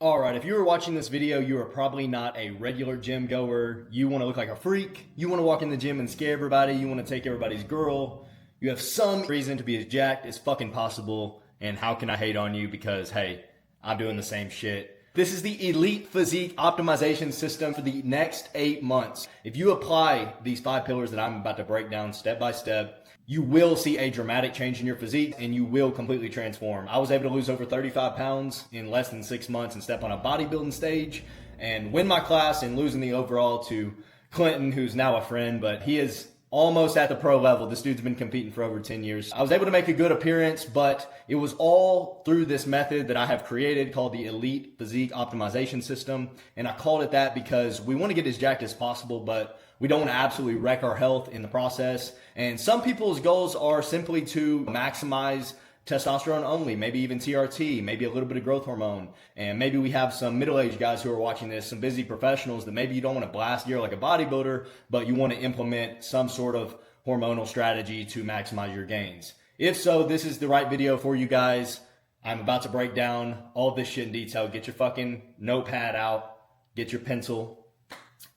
All right, if you were watching this video, you are probably not a regular gym goer. You want to look like a freak. You want to walk in the gym and scare everybody. You want to take everybody's girl. You have some reason to be as jacked as fucking possible. And how can I hate on you? Because, hey, I'm doing the same shit. This is the Elite Physique Optimization System for the next 8 months. If you apply these 5 pillars that I'm about to break down step by step, you will see a dramatic change in your physique and you will completely transform. I was able to lose over 35 pounds in less than 6 months and step on a bodybuilding stage and win my class and losing the overall to Clinton, who's now a friend, but he is almost at the pro level. This dude's been competing for over 10 years. I was able to make a good appearance, but it was all through this method that I have created called the Elite Physique Optimization System. And I called it that because we want to get as jacked as possible, but we don't want to absolutely wreck our health in the process. And some people's goals are simply to maximize testosterone only, maybe even TRT, maybe a little bit of growth hormone. And maybe we have some middle-aged guys who are watching this, some busy professionals that maybe you don't want to blast gear like a bodybuilder, but you want to implement some sort of hormonal strategy to maximize your gains. If so, this is the right video for you guys. I'm about to break down all of this shit in detail. Get your fucking notepad out, get your pencil,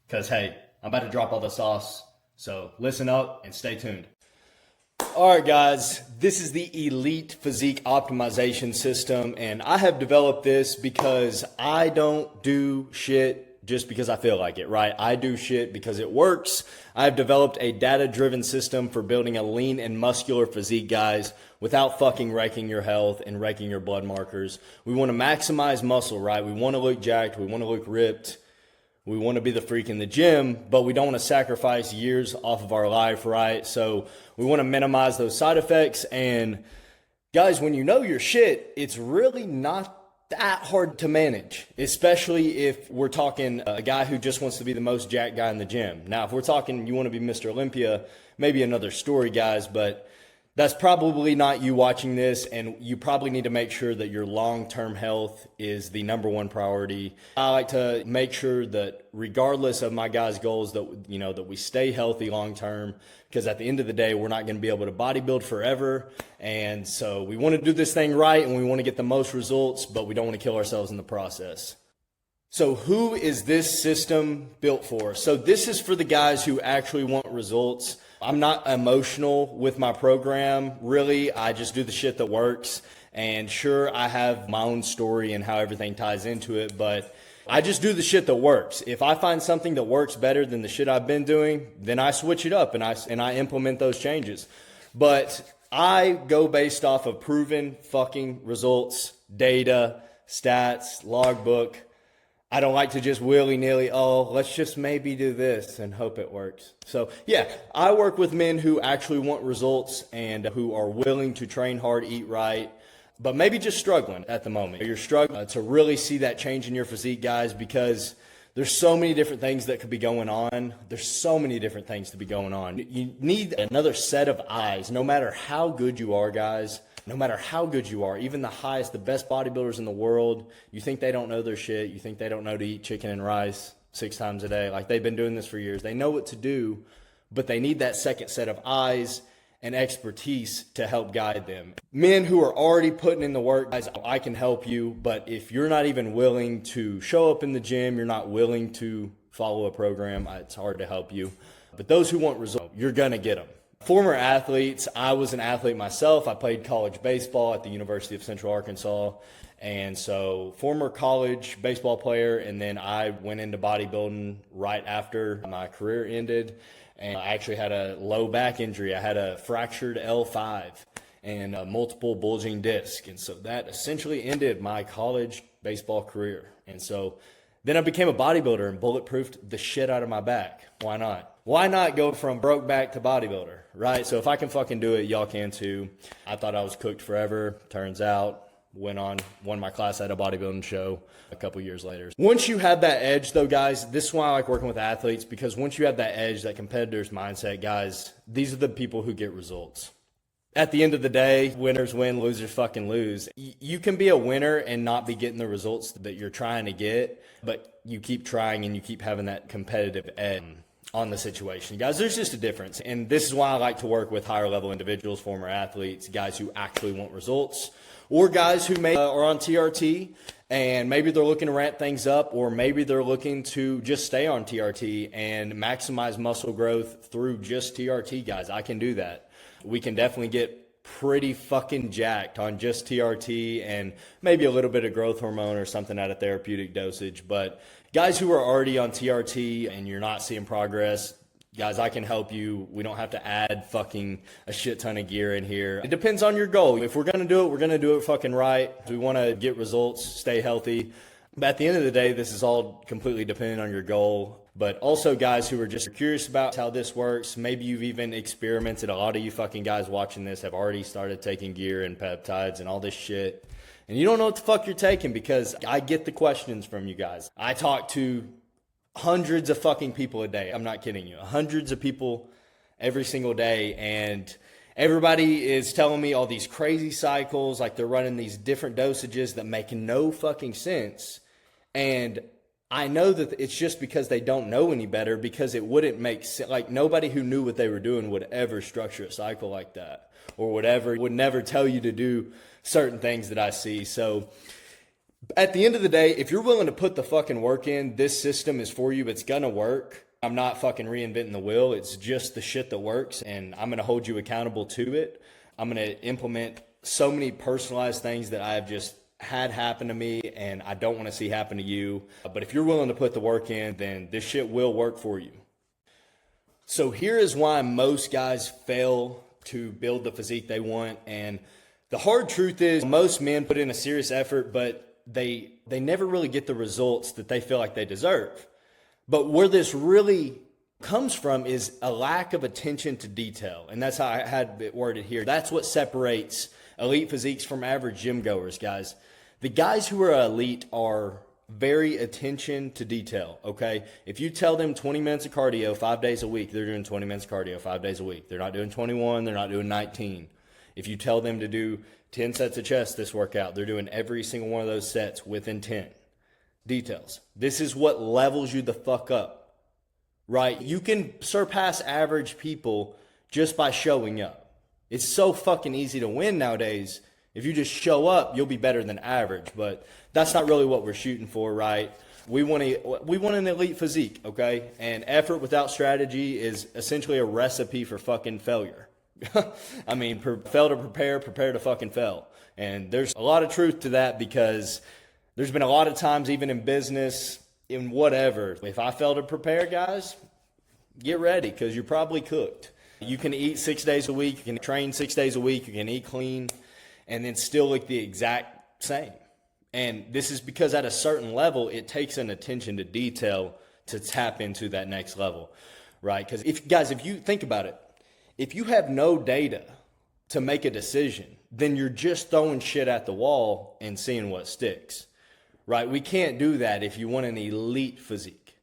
because hey, I'm about to drop all the sauce. So listen up and stay tuned. All right, guys, this is the Elite Physique Optimization System, and I have developed this because I don't do shit just because I feel like it, right? I do shit because it works. I've developed a data-driven system for building a lean and muscular physique, guys, without fucking wrecking your health and wrecking your blood markers. We want to maximize muscle, right? We want to look jacked. We want to look ripped. We want to be the freak in the gym, but we don't want to sacrifice years off of our life, right? So we want to minimize those side effects. And guys, when you know your shit, it's really not that hard to manage, especially if we're talking a guy who just wants to be the most jacked guy in the gym. Now, if we're talking you want to be Mr. Olympia, maybe another story, guys, but that's probably not you watching this, and you probably need to make sure that your long-term health is the number one priority. I like to make sure that regardless of my guys' goals that, you know, that we stay healthy long-term, because at the end of the day, we're not going to be able to bodybuild forever. And so we want to do this thing right, and we want to get the most results, but we don't want to kill ourselves in the process. So who is this system built for? So this is for the guys who actually want results. I'm not emotional with my program, really. I just do the shit that works. And sure, I have my own story and how everything ties into it, but I just do the shit that works. If I find something that works better than the shit I've been doing, then I switch it up and I implement those changes. But I go based off of proven fucking results, data, stats, logbook. I don't like to just willy-nilly, let's just maybe do this and hope it works. So yeah, I work with men who actually want results and who are willing to train hard, eat right, but maybe just struggling at the moment. You're struggling to really see that change in your physique, guys, because there's so many different things that could be going on. There's so many different things to be going on. You need another set of eyes, no matter how good you are, guys. No matter how good you are, even the highest, the best bodybuilders in the world, you think they don't know their shit. You think they don't know to eat chicken and rice 6 times a day. Like, they've been doing this for years. They know what to do, but they need that second set of eyes and expertise to help guide them. Men who are already putting in the work, guys, I can help you, but if you're not even willing to show up in the gym, you're not willing to follow a program, it's hard to help you. But those who want results, you're going to get them. Former athletes, I was an athlete myself. I played college baseball at the University of Central Arkansas. And so former college baseball player, and then I went into bodybuilding right after my career ended. And I actually had a low back injury. I had a fractured L5 and a multiple bulging disc. And so that essentially ended my college baseball career. And so then I became a bodybuilder and bulletproofed the shit out of my back. Why not? Why not go from broke back to bodybuilder, right? So if I can fucking do it, y'all can too. I thought I was cooked forever. Turns out, won my class at a bodybuilding show a couple years later. Once you have that edge, though, guys, this is why I like working with athletes, because once you have that edge, that competitor's mindset, guys, these are the people who get results. At the end of the day, winners win, losers fucking lose. You can be a winner and not be getting the results that you're trying to get, but you keep trying and you keep having that competitive edge on the situation. Guys, there's just a difference. And this is why I like to work with higher level individuals, former athletes, guys who actually want results, or guys who are on TRT And maybe they're looking to ramp things up, or maybe they're looking to just stay on TRT and maximize muscle growth through just TRT, guys. I can do that. We can definitely get pretty fucking jacked on just TRT and maybe a little bit of growth hormone or something at a therapeutic dosage. But guys who are already on TRT and you're not seeing progress, guys, I can help you. We don't have to add fucking a shit ton of gear in here. It depends on your goal. If we're going to do it, we're going to do it fucking right. We want to get results, stay healthy. But at the end of the day, this is all completely dependent on your goal. But also guys who are just curious about how this works, maybe you've even experimented. A lot of you fucking guys watching this have already started taking gear and peptides and all this shit. And you don't know what the fuck you're taking, because I get the questions from you guys. I talk to hundreds of fucking people a day. I'm not kidding you. Hundreds of people every single day. And everybody is telling me all these crazy cycles, like they're running these different dosages that make no fucking sense. And I know that it's just because they don't know any better, because it wouldn't make sense. Like nobody who knew what they were doing would ever structure a cycle like that, or whatever, would never tell you to do certain things that I see. So at the end of the day, if you're willing to put the fucking work in, this system is for you. It's gonna work. I'm not fucking reinventing the wheel. It's just the shit that works, and I'm gonna hold you accountable to it. I'm gonna implement so many personalized things that I've just had happen to me and I don't want to see happen to you. But if you're willing to put the work in, then this shit will work for you. So here is why most guys fail to build the physique they want. And the hard truth is most men put in a serious effort, but they never really get the results that they feel like they deserve. But where this really comes from is a lack of attention to detail. And that's how I had it worded here. That's what separates elite physiques from average gym goers, guys. The guys who are elite are very attention to detail, okay? If you tell them 20 minutes of cardio 5 days a week, they're doing 20 minutes of cardio 5 days a week. They're not doing 21, they're not doing 19. If you tell them to do 10 sets of chest this workout, they're doing every single one of those sets with intent. Details. This is what levels you the fuck up, right? You can surpass average people just by showing up. It's so fucking easy to win nowadays. If you just show up, you'll be better than average, but that's not really what we're shooting for, right? We want an elite physique, okay? And effort without strategy is essentially a recipe for fucking failure. I mean, fail to prepare, prepare to fucking fail. And there's a lot of truth to that, because there's been a lot of times, even in business, in whatever, if I fail to prepare, guys, get ready, because you're probably cooked. You can eat 6 days a week, you can train 6 days a week, you can eat clean, and then still look the exact same. And this is because at a certain level, it takes an attention to detail to tap into that next level, right? Because if you think about it, if you have no data to make a decision, then you're just throwing shit at the wall and seeing what sticks, right? We can't do that if you want an elite physique.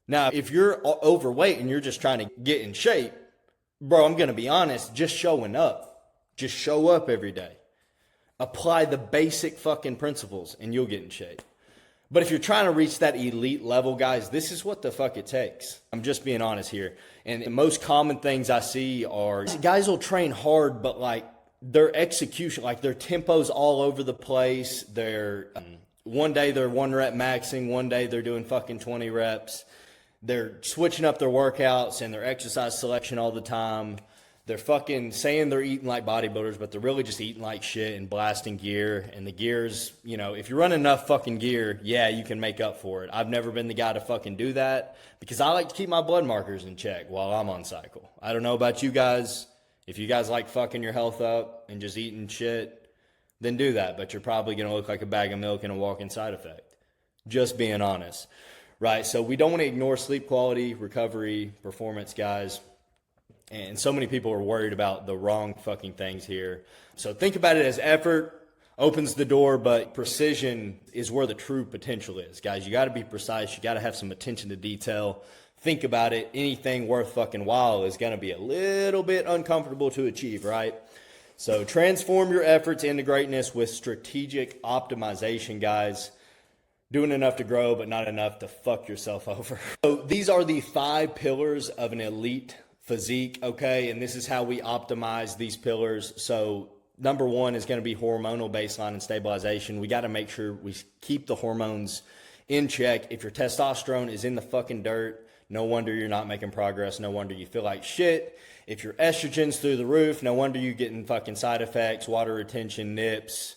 Now, if you're overweight and you're just trying to get in shape, bro, I'm going to be honest, just showing up. Just show up every day. Apply the basic fucking principles and you'll get in shape. But if you're trying to reach that elite level, guys, this is what the fuck it takes. I'm just being honest here. And the most common things I see are guys will train hard, but like their execution, like their tempo's all over the place. One day they're 1 rep maxing, one day they're doing fucking 20 reps. They're switching up their workouts and their exercise selection all the time. They're fucking saying they're eating like bodybuilders, but they're really just eating like shit and blasting gear. And the gear's, if you run enough fucking gear, yeah, you can make up for it. I've never been the guy to fucking do that, because I like to keep my blood markers in check while I'm on cycle. I don't know about you guys. If you guys like fucking your health up and just eating shit, then do that. But you're probably going to look like a bag of milk and a walking side effect. Just being honest, right? So we don't want to ignore sleep quality, recovery, performance, guys. And so many people are worried about the wrong fucking things here. So think about it as effort opens the door, but precision is where the true potential is. Guys, you got to be precise. You got to have some attention to detail. Think about it. Anything worth fucking while is going to be a little bit uncomfortable to achieve, right? So transform your efforts into greatness with strategic optimization, guys. Doing enough to grow, but not enough to fuck yourself over. So these are the 5 pillars of an elite physique, okay? And this is how we optimize these pillars. So number one is going to be hormonal baseline and stabilization. We got to make sure we keep the hormones in check. If your testosterone is in the fucking dirt, no wonder you're not making progress. No wonder you feel like shit. If your estrogen's through the roof, no wonder you're getting fucking side effects, water retention, nips.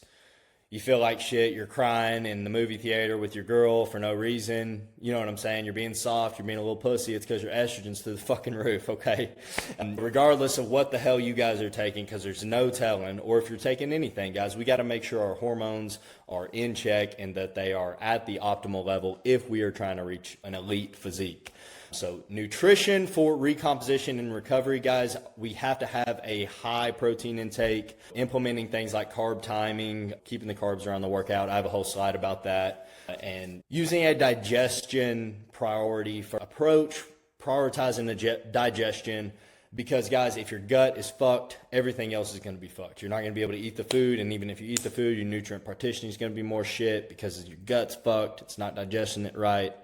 You feel like shit. You're crying in the movie theater with your girl for no reason. You know what I'm saying? You're being soft. You're being a little pussy. It's because your estrogen's through the fucking roof, okay? And regardless of what the hell you guys are taking, because there's no telling, or if you're taking anything, guys, we got to make sure our hormones are in check and that they are at the optimal level if we are trying to reach an elite physique. So nutrition for recomposition and recovery, guys, we have to have a high protein intake, implementing things like carb timing, keeping the carbs around the workout. I have a whole slide about that. And using a digestion priority for approach, prioritizing the digestion, because guys, if your gut is fucked, everything else is going to be fucked. You're not going to be able to eat the food. And even if you eat the food, your nutrient partitioning is going to be more shit because your gut's fucked. It's not digesting it right.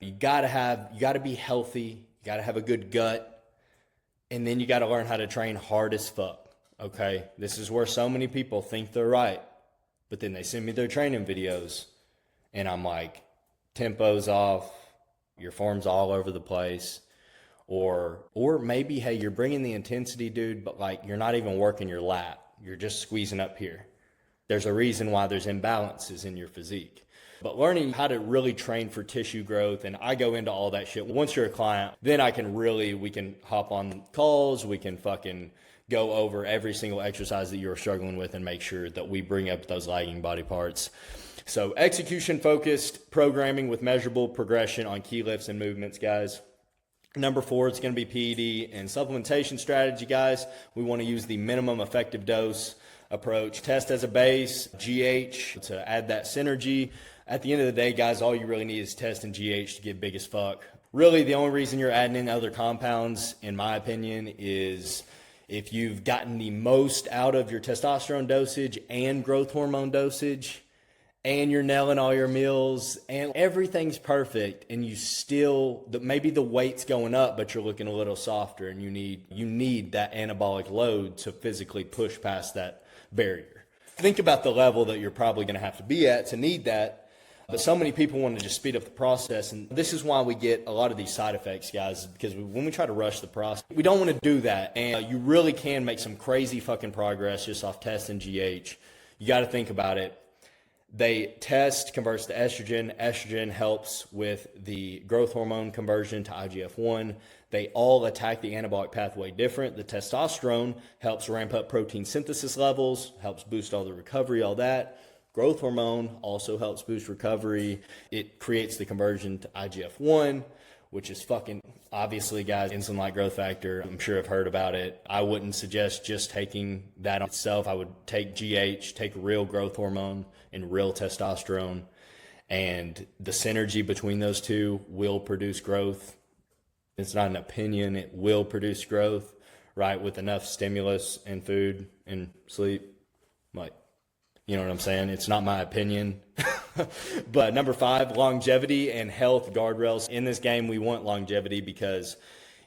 You gotta be healthy. You gotta have a good gut. And then you gotta learn how to train hard as fuck. Okay? This is where so many people think they're right. But then they send me their training videos. And I'm like, tempo's off. Your form's all over the place. Or maybe, hey, you're bringing the intensity, dude, but like you're not even working your lat. You're just squeezing up here. There's a reason why there's imbalances in your physique. But learning how to really train for tissue growth, and I go into all that shit. Once you're a client, then we can hop on calls, we can fucking go over every single exercise that you're struggling with and make sure that we bring up those lagging body parts. So execution-focused programming with measurable progression on key lifts and movements, guys. Number 4, it's going to be PED and supplementation strategy, guys. We want to use the minimum effective dose approach. Test as a base, GH to add that synergy. At the end of the day, guys, all you really need is test and GH to get big as fuck. Really, the only reason you're adding in other compounds, in my opinion, is if you've gotten the most out of your testosterone dosage and growth hormone dosage, and you're nailing all your meals, and everything's perfect, and you still, maybe the weight's going up, but you're looking a little softer, and you need that anabolic load to physically push past that barrier. Think about the level that you're probably going to have to be at to need that. But so many people want to just speed up the process, and this is why we get a lot of these side effects, guys, because when we try to rush the process, we don't want to do that, and you really can make some crazy fucking progress just off test and GH. You got to think about it. Test converts to estrogen. Estrogen helps with the growth hormone conversion to IGF-1. They all attack the anabolic pathway different. The testosterone helps ramp up protein synthesis levels, helps boost all the recovery, all that. Growth hormone also helps boost recovery. It creates the conversion to IGF-1, which is fucking, obviously, guys, insulin-like growth factor. I'm sure I've heard about it. I wouldn't suggest just taking that on itself. I would take GH, take real growth hormone and real testosterone, and the synergy between those two will produce growth. It's not an opinion. It will produce growth, right, with enough stimulus and food and sleep. Like, you know what I'm saying? It's not my opinion. But number 5, longevity and health guardrails. In this game, we want longevity because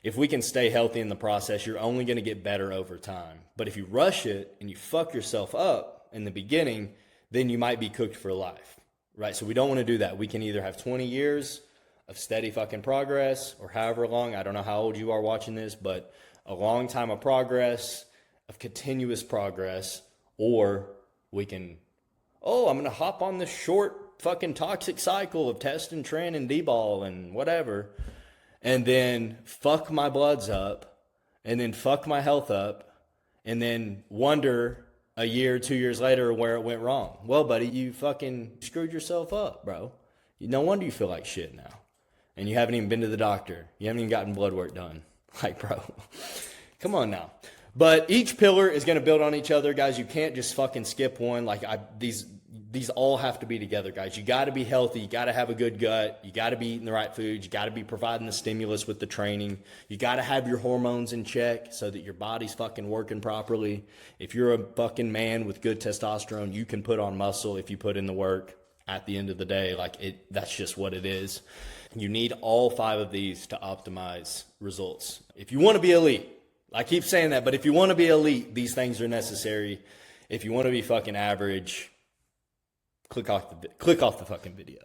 if we can stay healthy in the process, you're only going to get better over time. But if you rush it and you fuck yourself up in the beginning, then you might be cooked for life, right? So we don't want to do that. We can either have 20 years of steady fucking progress or however long. I don't know how old you are watching this, but a long time of progress, of continuous progress, or we can, I'm going to hop on this short fucking toxic cycle of test and trend and D-ball and whatever, and then fuck my bloods up, and then fuck my health up, and then wonder a year, 2 years later where it went wrong. Well, buddy, you fucking screwed yourself up, bro. No wonder you feel like shit now. And you haven't even been to the doctor. You haven't even gotten blood work done. Like, bro, come on now. But each pillar is going to build on each other, guys. You can't just fucking skip one. Like, these all have to be together, guys. You got to be healthy. You got to have a good gut. You got to be eating the right foods. You got to be providing the stimulus with the training. You got to have your hormones in check so that your body's fucking working properly. If you're a fucking man with good testosterone, you can put on muscle if you put in the work. At the end of the day, that's just what it is. You need all 5 of these to optimize results. If you want to be elite, I keep saying that, but if you want to be elite, these things are necessary. If you want to be fucking average, click off the fucking video.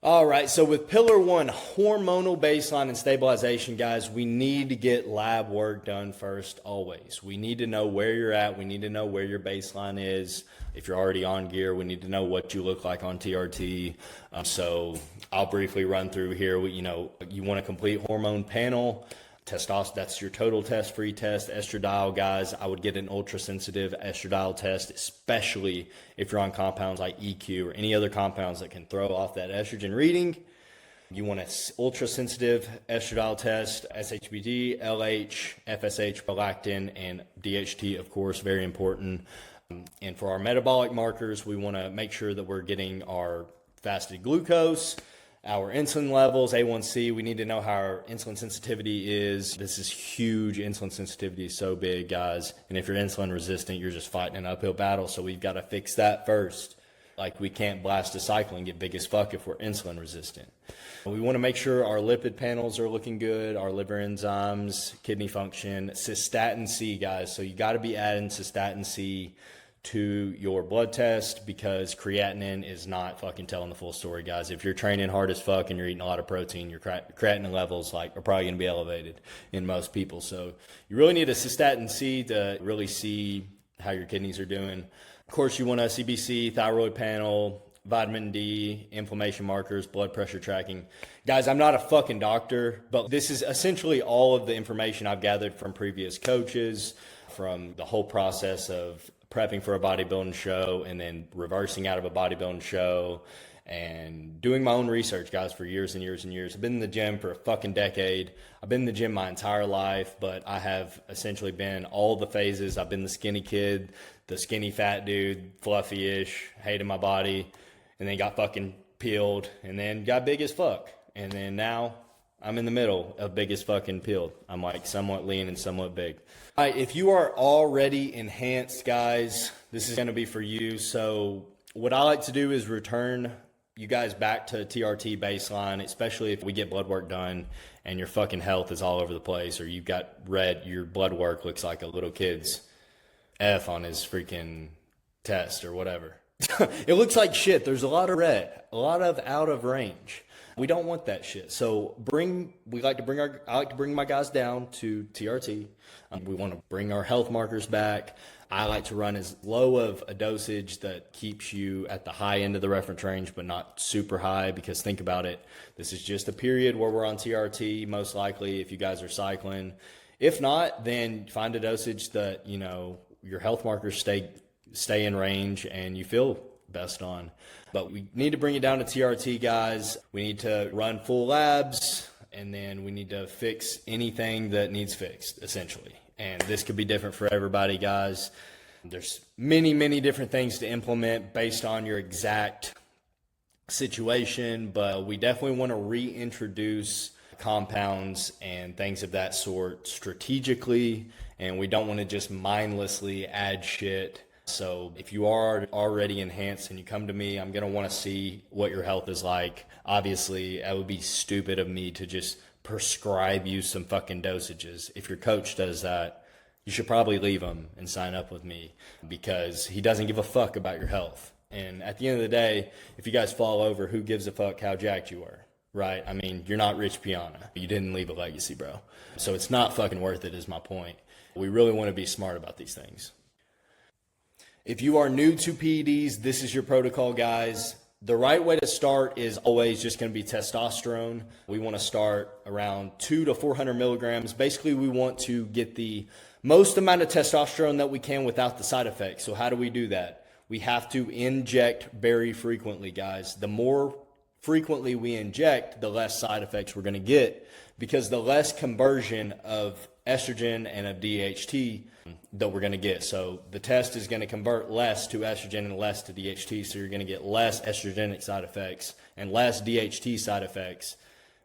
All right, so with pillar one, hormonal baseline and stabilization, guys, we need to get lab work done first, always. We need to know where you're at. We need to know where your baseline is. If you're already on gear, we need to know what you look like on TRT. So I'll briefly run through here. You want a complete hormone panel. Testosterone, that's your total test-free test. Estradiol, guys, I would get an ultra-sensitive estradiol test, especially if you're on compounds like EQ or any other compounds that can throw off that estrogen reading. You want an ultra-sensitive estradiol test, SHBG, LH, FSH, prolactin, and DHT, of course, very important. And for our metabolic markers, we want to make sure that we're getting our fasted glucose, our insulin levels, A1C. We need to know how our insulin sensitivity is. This is huge. Insulin sensitivity is so big, guys. And if you're insulin resistant, you're just fighting an uphill battle. So we've got to fix that first. Like, we can't blast a cycle and get big as fuck if we're insulin resistant. We want to make sure our lipid panels are looking good, our liver enzymes, kidney function, cystatin C, guys. So you got to be adding cystatin C to your blood test, because creatinine is not fucking telling the full story, guys. If you're training hard as fuck and you're eating a lot of protein, your creatinine levels are probably going to be elevated in most people. So you really need a cystatin C to really see how your kidneys are doing. Of course, you want a CBC, thyroid panel, vitamin D, inflammation markers, blood pressure tracking. Guys, I'm not a fucking doctor, but this is essentially all of the information I've gathered from previous coaches, from the whole process of prepping for a bodybuilding show and then reversing out of a bodybuilding show and doing my own research, guys, for years and years and years. I've been in the gym for a fucking decade. I've been in the gym my entire life, but I have essentially been all the phases. I've been the skinny kid, the skinny fat dude, fluffy-ish, hated my body, and then got fucking peeled, and then got big as fuck. And then now I'm in the middle of big as fucking peeled. I'm like somewhat lean and somewhat big. All right, if you are already enhanced, guys, this is going to be for you. So what I like to do is return you guys back to TRT baseline, especially if we get blood work done and your fucking health is all over the place, or you've got your blood work looks like a little kid's F on his freaking test or whatever. It looks like shit. There's a lot of red, a lot of out of range. We don't want that shit. So I like to bring my guys down to TRT. We want to bring our health markers back. I like to run as low of a dosage that keeps you at the high end of the reference range, but not super high, because think about it. This is just a period where we're on TRT, most likely, if you guys are cycling. If not, then find a dosage that, your health markers stay in range and you feel best on. But we need to bring it down to TRT, guys. We need to run full labs, and then we need to fix anything that needs fixed, essentially. And this could be different for everybody, guys. There's many, many different things to implement based on your exact situation, but we definitely want to reintroduce compounds and things of that sort strategically, and we don't want to just mindlessly add shit. So if you are already enhanced and you come to me, I'm going to want to see what your health is like. Obviously, it would be stupid of me to just prescribe you some fucking dosages. If your coach does that, you should probably leave him and sign up with me, because he doesn't give a fuck about your health. And at the end of the day, if you guys fall over, who gives a fuck how jacked you are, right? I mean, you're not Rich Piana. You didn't leave a legacy, bro. So it's not fucking worth it, is my point. We really want to be smart about these things. If you are new to PEDs, this is your protocol, guys. The right way to start is always just going to be testosterone. We want to start around 200 to 400 milligrams. Basically, we want to get the most amount of testosterone that we can without the side effects. So how do we do that? We have to inject very frequently, guys. The more frequently we inject, the less side effects we're going to get, because the less conversion of estrogen and of DHT that we're going to get. So the test is going to convert less to estrogen and less to DHT. So you're going to get less estrogenic side effects and less DHT side effects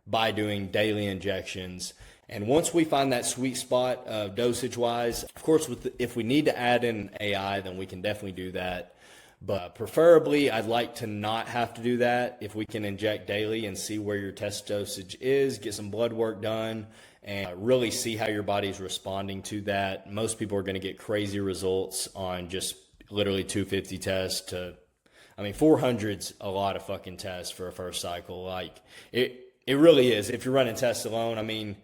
by doing daily injections. And once we find that sweet spot dosage wise, of course, if we need to add in AI, then we can definitely do that. But preferably, I'd like to not have to do that. If we can inject daily and see where your test dosage is, get some blood work done, and really see how your body's responding to that. Most people are going to get crazy results on just literally 250 tests to, 400's a lot of fucking tests for a first cycle. Like it really is. If you're running tests alone,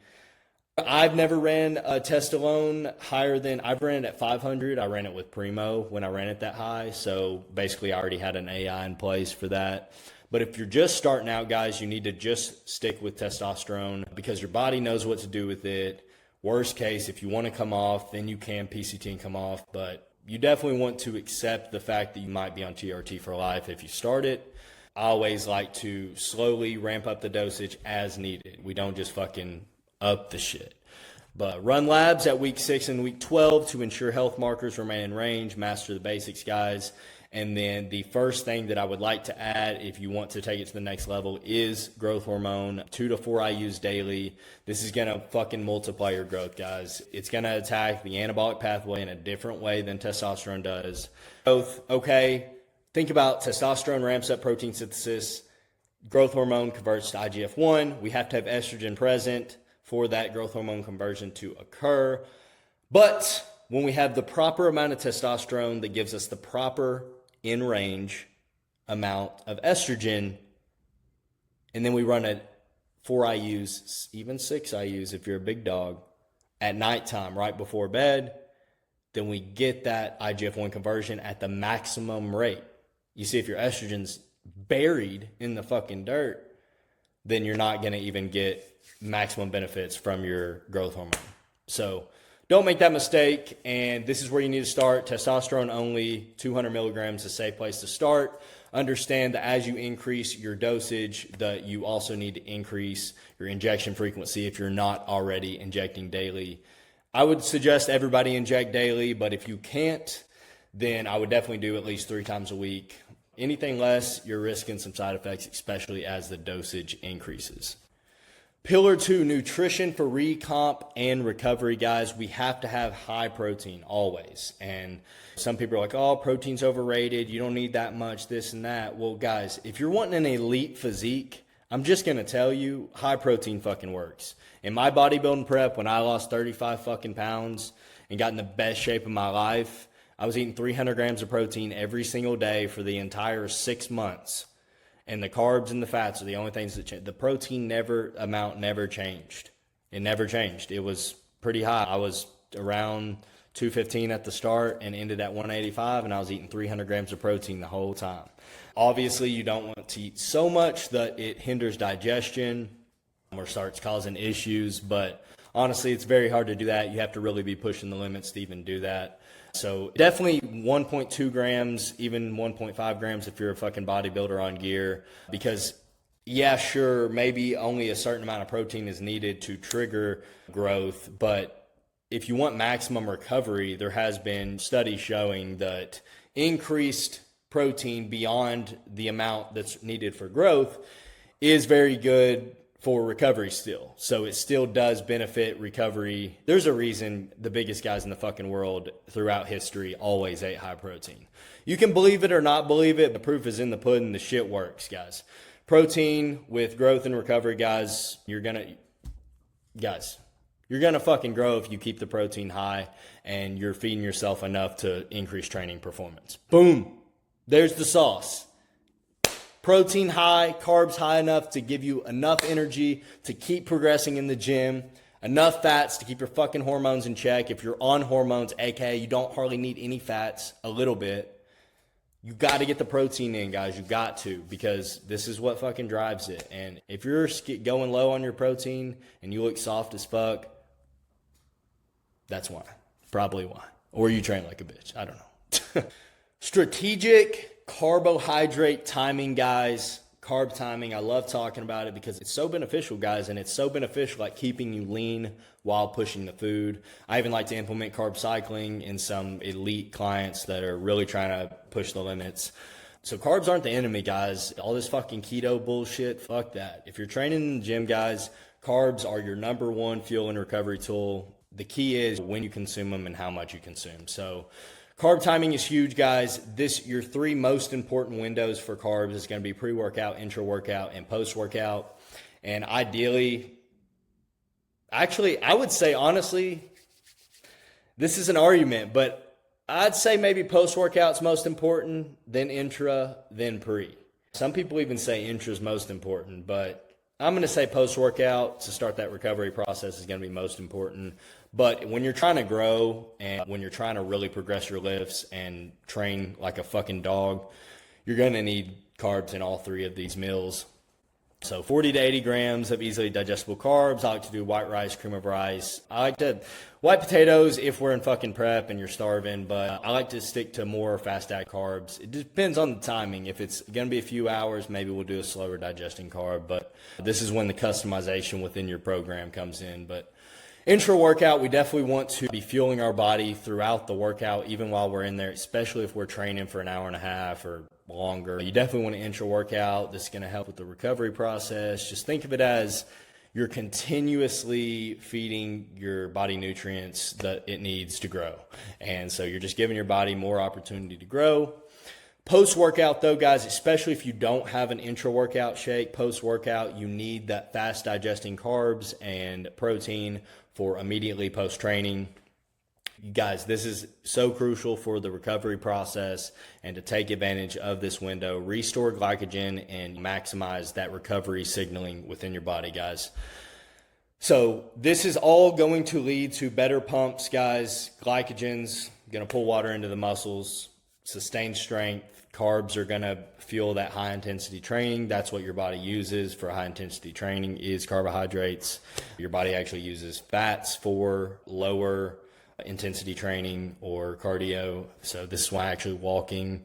I've never ran a test alone higher than, I've ran it at 500. I ran it with Primo when I ran it that high. So basically I already had an AI in place for that. But if you're just starting out, guys, you need to just stick with testosterone because your body knows what to do with it. Worst case, if you want to come off, then you can PCT and come off. But you definitely want to accept the fact that you might be on TRT for life if you start it. I always like to slowly ramp up the dosage as needed. We don't just fucking up the shit. But run labs at week 6 and week 12 to ensure health markers remain in range. Master the basics, guys. And then the first thing that I would like to add if you want to take it to the next level is growth hormone, 2 to 4 IUs daily. This is going to fucking multiply your growth, guys. It's going to attack the anabolic pathway in a different way than testosterone does. Both, okay, think about testosterone ramps up protein synthesis. Growth hormone converts to IGF-1. We have to have estrogen present for that growth hormone conversion to occur. But when we have the proper amount of testosterone that gives us the proper in range amount of estrogen, and then we run at 4 IUs, even 6 IUs if you're a big dog, at nighttime right before bed, then we get that IGF-1 conversion at the maximum rate. You see, if your estrogen's buried in the fucking dirt, then you're not going to even get maximum benefits from your growth hormone. So don't make that mistake, and this is where you need to start. Testosterone only, 200 milligrams is a safe place to start. Understand that as you increase your dosage, that you also need to increase your injection frequency if you're not already injecting daily. I would suggest everybody inject daily, but if you can't, then I would definitely do at least 3 times a week. Anything less, you're risking some side effects, especially as the dosage increases. Pillar 2, nutrition for recomp and recovery, guys. We have to have high protein always. And some people are like, oh, protein's overrated. You don't need that much, this and that. Well, guys, if you're wanting an elite physique, I'm just going to tell you, high protein fucking works. In my bodybuilding prep, when I lost 35 fucking pounds and got in the best shape of my life, I was eating 300 grams of protein every single day for the entire 6 months. And the carbs and the fats are the only things that change. The protein amount never changed. It never changed. It was pretty high. I was around 215 at the start and ended at 185, and I was eating 300 grams of protein the whole time. Obviously, you don't want to eat so much that it hinders digestion or starts causing issues, but honestly, it's very hard to do that. You have to really be pushing the limits to even do that. So definitely 1.2 grams, even 1.5 grams if you're a fucking bodybuilder on gear, because yeah, sure, maybe only a certain amount of protein is needed to trigger growth, but if you want maximum recovery, there has been studies showing that increased protein beyond the amount that's needed for growth is very good for recovery still. So it still does benefit recovery. There's a reason the biggest guys in the fucking world throughout history always ate high protein. You can believe it or not believe it. The proof is in the pudding. The shit works, guys. Protein with growth and recovery, guys, you're gonna fucking grow if you keep the protein high and you're feeding yourself enough to increase training performance. Boom. There's the sauce. Protein high, carbs high enough to give you enough energy to keep progressing in the gym, enough fats to keep your fucking hormones in check. If you're on hormones, aka you don't hardly need any fats, a little bit, you got to get the protein in, guys. You got to, because this is what fucking drives it. And if you're going low on your protein and you look soft as fuck, that's why. Probably why. Or you train like a bitch. I don't know. Strategic carbohydrate timing, guys. Carb timing, I love talking about it because it's so beneficial, guys, and it's so beneficial at keeping you lean while pushing the food. I even like to implement carb cycling in some elite clients that are really trying to push the limits. So carbs aren't the enemy, guys. All this fucking keto bullshit, fuck that. If you're training in the gym, guys, carbs are your number one fuel and recovery tool. The key is when you consume them and how much you consume. So carb timing is huge, guys. Your 3 most important windows for carbs is going to be pre-workout, intra-workout, and post-workout. And ideally, actually, I would say honestly, this is an argument, but I'd say maybe post-workout's most important, then intra, then pre. Some people even say intra's most important, but I'm going to say post-workout to start that recovery process is going to be most important. But when you're trying to grow and when you're trying to really progress your lifts and train like a fucking dog, you're going to need carbs in all three of these meals. So 40 to 80 grams of easily digestible carbs. I like to do white rice, cream of rice. I like to white potatoes if we're in fucking prep and you're starving, but I like to stick to more fast act carbs. It depends on the timing. If it's going to be a few hours, maybe we'll do a slower digesting carb, but this is when the customization within your program comes in. But intra-workout, we definitely want to be fueling our body throughout the workout, even while we're in there, especially if we're training for an hour and a half or longer. You definitely want to intra-workout. This is going to help with the recovery process. Just think of it as you're continuously feeding your body nutrients that it needs to grow. And so you're just giving your body more opportunity to grow. Post-workout though, guys, especially if you don't have an intra-workout shake, post-workout, you need that fast digesting carbs and protein for immediately post-training. You guys, this is so crucial for the recovery process and to take advantage of this window, restore glycogen and maximize that recovery signaling within your body, guys. So this is all going to lead to better pumps, guys. Glycogen's going to pull water into the muscles, sustain strength. Carbs are going to fuel that high intensity training. That's what your body uses for high intensity training is carbohydrates. Your body actually uses fats for lower intensity training or cardio. So this is why actually walking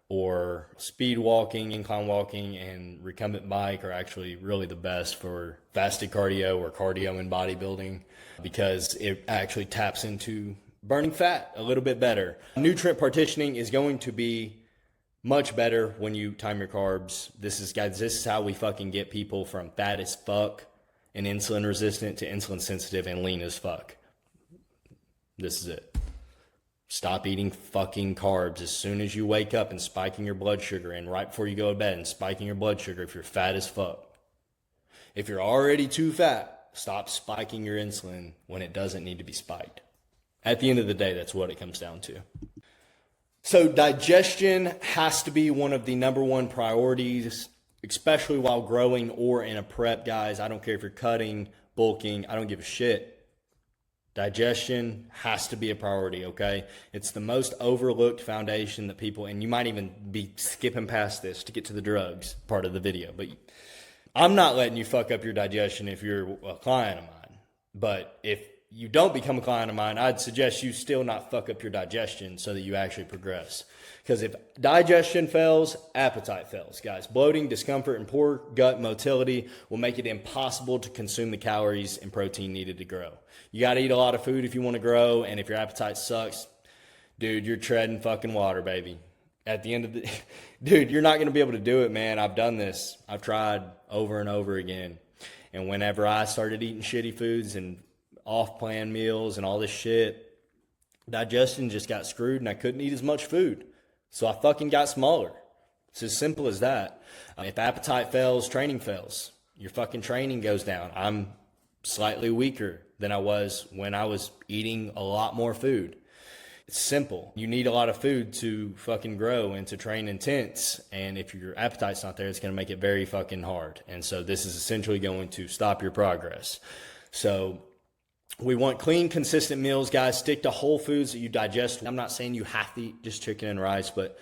or speed walking, incline walking, and recumbent bike are actually really the best for fasted cardio or cardio in bodybuilding, because it actually taps into burning fat a little bit better. Nutrient partitioning is going to be much better when you time your carbs. This is how we fucking get people from fat as fuck and insulin resistant to insulin sensitive and lean as fuck. This is it. Stop eating fucking carbs as soon as you wake up and spiking your blood sugar, and right before you go to bed and spiking your blood sugar if you're fat as fuck. If you're already too fat, stop spiking your insulin when it doesn't need to be spiked. At the end of the day, that's what it comes down to. So digestion has to be one of the number one priorities, especially while growing or in a prep, guys. I don't care if you're cutting, bulking, I don't give a shit. Digestion has to be a priority, okay? It's the most overlooked foundation that people, and you might even be skipping past this to get to the drugs part of the video, but I'm not letting you fuck up your digestion if you're a client of mine. But if you don't become a client of mine, I'd suggest you still not fuck up your digestion so that you actually progress. Because if digestion fails, appetite fails, guys. Bloating, discomfort, and poor gut motility will make it impossible to consume the calories and protein needed to grow. You got to eat a lot of food if you want to grow, and if your appetite sucks, dude, you're treading fucking water, baby. At the end of the... Dude, you're not going to be able to do it, man. I've done this. I've tried over and over again. And whenever I started eating shitty foods and off-plan meals and all this shit, digestion just got screwed and I couldn't eat as much food. So I fucking got smaller. It's as simple as that. If appetite fails, training fails. Your fucking training goes down. I'm slightly weaker than I was when I was eating a lot more food. It's simple. You need a lot of food to fucking grow and to train intense. And if your appetite's not there, it's going to make it very fucking hard. And so this is essentially going to stop your progress. So we want clean, consistent meals, guys. Stick to whole foods that you digest. I'm not saying you have to eat just chicken and rice, but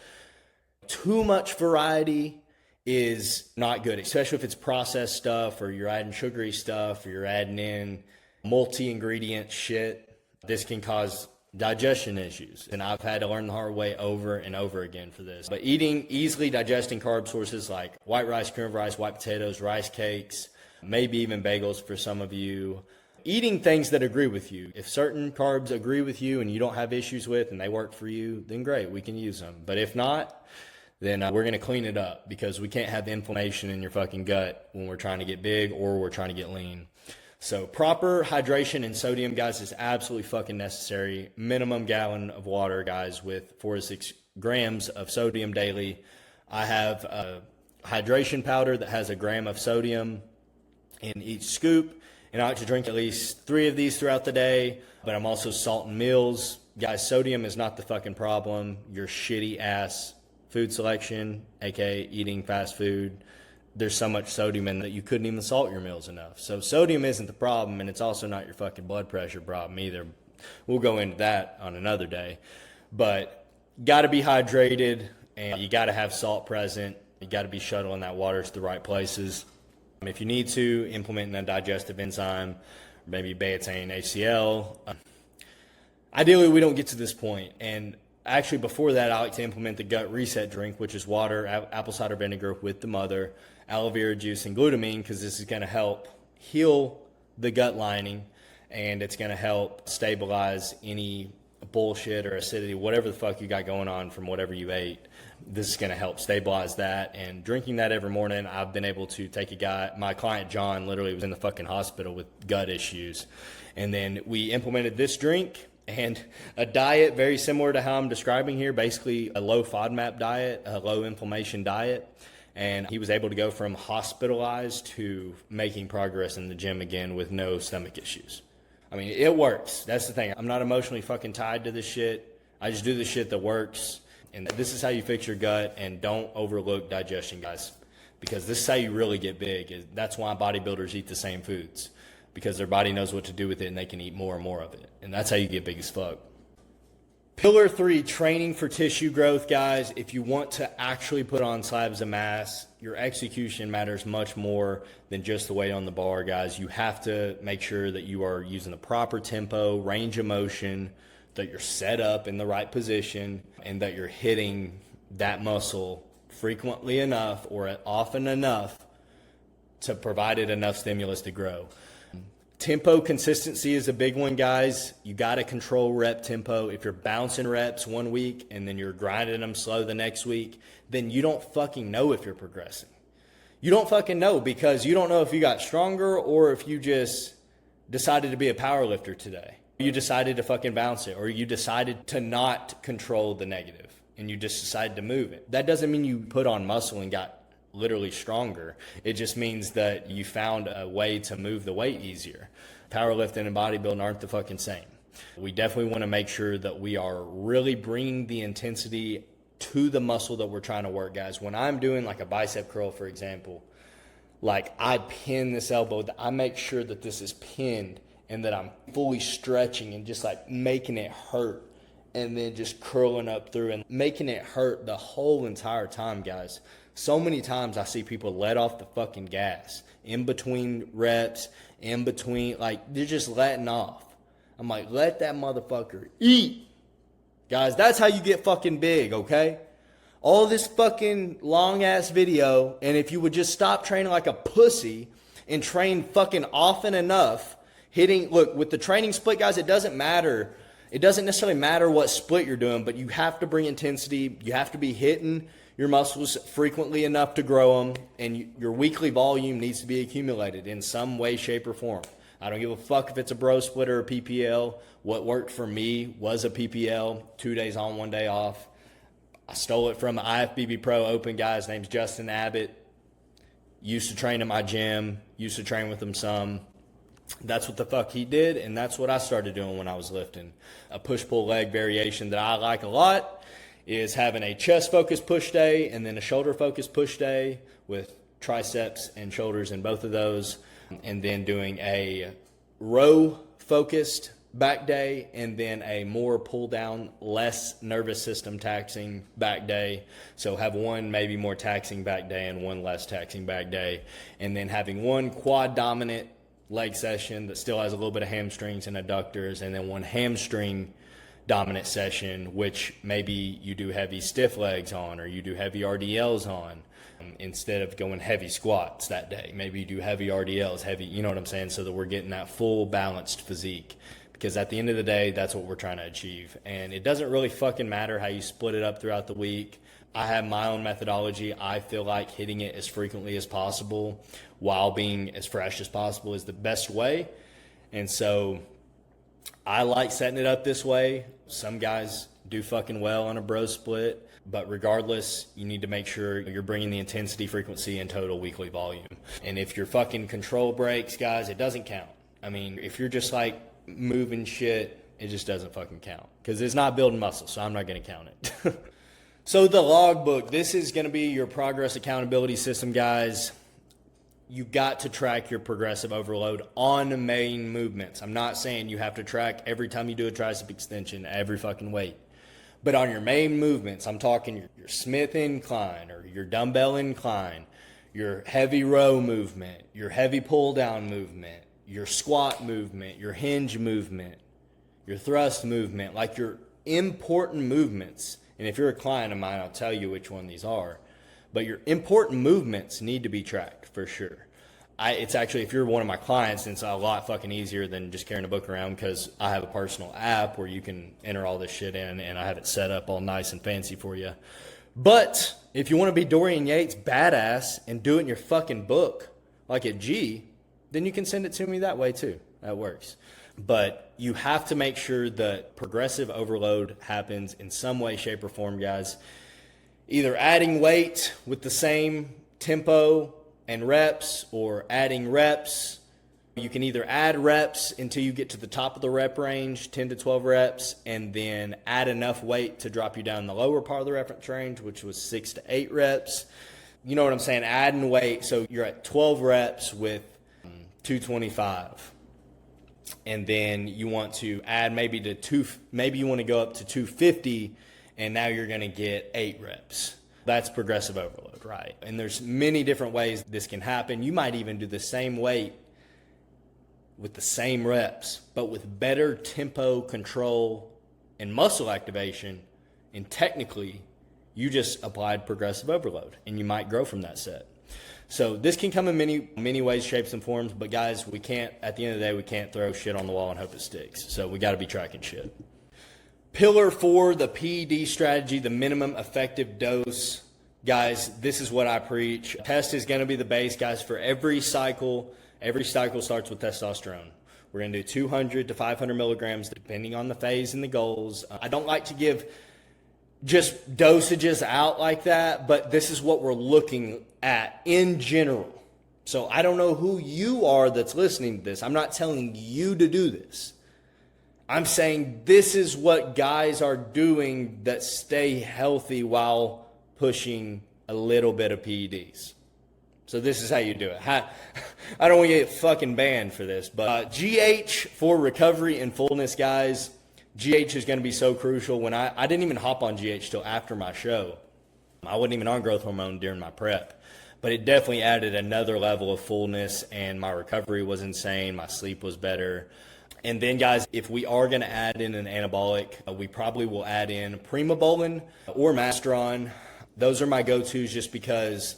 too much variety is not good, especially if it's processed stuff or you're adding sugary stuff or you're adding in multi-ingredient shit. This can cause digestion issues, and I've had to learn the hard way over and over again for this. But eating easily digesting carb sources like white rice, cream of rice, white potatoes, rice cakes, maybe even bagels for some of you. Eating things that agree with you. If certain carbs agree with you and you don't have issues with and they work for you, then great, we can use them. But if not, then we're going to clean it up, because we can't have inflammation in your fucking gut when we're trying to get big or we're trying to get lean. So proper hydration and sodium, guys, is absolutely fucking necessary. Minimum gallon of water, guys, with 4 to 6 grams of sodium daily. I have a hydration powder that has 1 gram of sodium in each scoop. And I like to drink at least 3 of these throughout the day, but I'm also salting meals Guys, sodium is not the fucking problem. Your shitty ass food selection, aka eating fast food, there's so much sodium in that you couldn't even salt your meals enough. So sodium isn't the problem, and it's also not your fucking blood pressure problem either. We'll go into that on another day. But got to be hydrated, and you got to have salt present. You got to be shuttling that water to the right places. If you need to, implementing a digestive enzyme, maybe betaine, HCl. Ideally, we don't get to this point. And actually, before that, I like to implement the gut reset drink, which is water, apple cider vinegar with the mother, aloe vera juice, and glutamine, because this is going to help heal the gut lining, and it's going to help stabilize any bullshit or acidity, whatever the fuck you got going on from whatever you ate. This is going to help stabilize that. And drinking that every morning, I've been able to take a guy, my client John literally was in the fucking hospital with gut issues. And then we implemented this drink and a diet very similar to how I'm describing here, basically a low FODMAP diet, a low inflammation diet. And he was able to go from hospitalized to making progress in the gym again with no stomach issues. I mean, it works. That's the thing. I'm not emotionally fucking tied to this shit. I just do the shit that works. And this is how you fix your gut, and don't overlook digestion, guys, because this is how you really get big. That's why bodybuilders eat the same foods, because their body knows what to do with it and they can eat more and more of it. And that's how you get big as fuck. Pillar 3, training for tissue growth, guys. If you want to actually put on slabs of mass, your execution matters much more than just the weight on the bar, guys. You have to make sure that you are using the proper tempo, range of motion, that you're set up in the right position, and that you're hitting that muscle frequently enough or often enough to provide it enough stimulus to grow. Tempo consistency is a big one, guys. You got to control rep tempo. If you're bouncing reps one week and then you're grinding them slow the next week, then you don't fucking know if you're progressing. You don't fucking know, because you don't know if you got stronger or if you just decided to be a power lifter today. You decided to fucking bounce it, or you decided to not control the negative and you just decided to move it. That doesn't mean you put on muscle and got literally stronger. It just means that you found a way to move the weight easier. Powerlifting and bodybuilding aren't the fucking same. We definitely want to make sure that we are really bringing the intensity to the muscle that we're trying to work, guys. When I'm doing like a bicep curl, for example, like I pin this elbow, I make sure that this is pinned and that I'm fully stretching and just like making it hurt, and then just curling up through and making it hurt the whole entire time, guys. So many times I see people let off the fucking gas in between reps, in between, like they're just letting off. I'm like, let that motherfucker eat. Guys, that's how you get fucking big, okay? All this fucking long ass video, and if you would just stop training like a pussy and train fucking often enough, look, with the training split, guys, it doesn't matter. It doesn't necessarily matter what split you're doing, but you have to bring intensity. You have to be hitting your muscles frequently enough to grow them, and your weekly volume needs to be accumulated in some way, shape, or form. I don't give a fuck if it's a bro split or a PPL. What worked for me was a PPL, 2 days on, 1 day off. I stole it from an IFBB Pro Open guy. His name's Justin Abbott. Used to train at my gym. Used to train with him some. That's what the fuck he did, and that's what I started doing when I was lifting. A push-pull leg variation that I like a lot is having a chest-focused push day and then a shoulder-focused push day with triceps and shoulders in both of those, and then doing a row-focused back day and then a more pull-down, less nervous system taxing back day. So have one maybe more taxing back day and one less taxing back day, and then having one quad-dominant leg session that still has a little bit of hamstrings and adductors, and then one hamstring dominant session, which maybe you do heavy stiff legs on, or you do heavy RDLs on, instead of going heavy squats that day. Maybe you do heavy RDLs, heavy, you know what I'm saying, so that we're getting that full balanced physique. Because at the end of the day, that's what we're trying to achieve. And it doesn't really fucking matter how you split it up throughout the week. I have my own methodology. I feel like hitting it as frequently as possible while being as fresh as possible is the best way. And so I like setting it up this way. Some guys do fucking well on a bro split, but regardless, you need to make sure you're bringing the intensity, frequency, and total weekly volume. And if your fucking control breaks, guys, it doesn't count. I mean, if you're just like moving shit it just doesn't fucking count because it's not building muscle, so I'm not going to count it. So the logbook, this is going to be your progress accountability system, guys. You got to track your progressive overload on main movements. I'm not saying you have to track every time you do a tricep extension, every fucking weight. But on your main movements, I'm talking your Smith incline or your dumbbell incline, your heavy row movement, your heavy pull down movement, your squat movement, your hinge movement, your thrust movement, like your important movements. And if you're a client of mine, I'll tell you which one these are. But your important movements need to be tracked for sure. It's actually, if you're one of my clients, it's a lot fucking easier than just carrying a book around because I have a personal app where you can enter all this shit in and I have it set up all nice and fancy for you. But if you want to be Dorian Yates badass and do it in your fucking book, like at G, then you can send it to me that way too. That works. But you have to make sure that progressive overload happens in some way, shape, or form, guys. Either adding weight with the same tempo and reps or adding reps. You can either add reps until you get to the top of the rep range, 10 to 12 reps, and then add enough weight to drop you down the lower part of the reference range, which was 6 to 8 reps. You know what I'm saying? Adding weight. So you're at 12 reps with 225. And then you want to add maybe you want to go up to 250, and now you're going to get 8 reps. That's progressive overload, right? And there's many different ways this can happen. You might even do the same weight with the same reps, but with better tempo control and muscle activation. And technically, you just applied progressive overload, and you might grow from that set. So this can come in many ways, shapes, and forms. But guys, we can't. At the end of the day, we can't throw shit on the wall and hope it sticks. So we got to be tracking shit. Pillar 4, the PED strategy, the minimum effective dose. Guys, this is what I preach. Test is going to be the base, guys, for every cycle. Every cycle starts with testosterone. We're going to do 200 to 500 milligrams, depending on the phase and the goals. I don't like to give just dosages out like that, but this is what we're looking at in general. So I don't know who you are that's listening to this. I'm not telling you to do this. I'm saying this is what guys are doing that stay healthy while pushing a little bit of PEDs. So this is how you do it. I don't want to get fucking banned for this, but GH for recovery and fullness, guys. GH is going to be so crucial. When I didn't even hop on GH till after my show. I wasn't even on growth hormone during my prep. But it definitely added another level of fullness, and my recovery was insane. My sleep was better. And then, guys, if we are going to add in an anabolic, we probably will add in Primobolan or Masteron. Those are my go-tos just because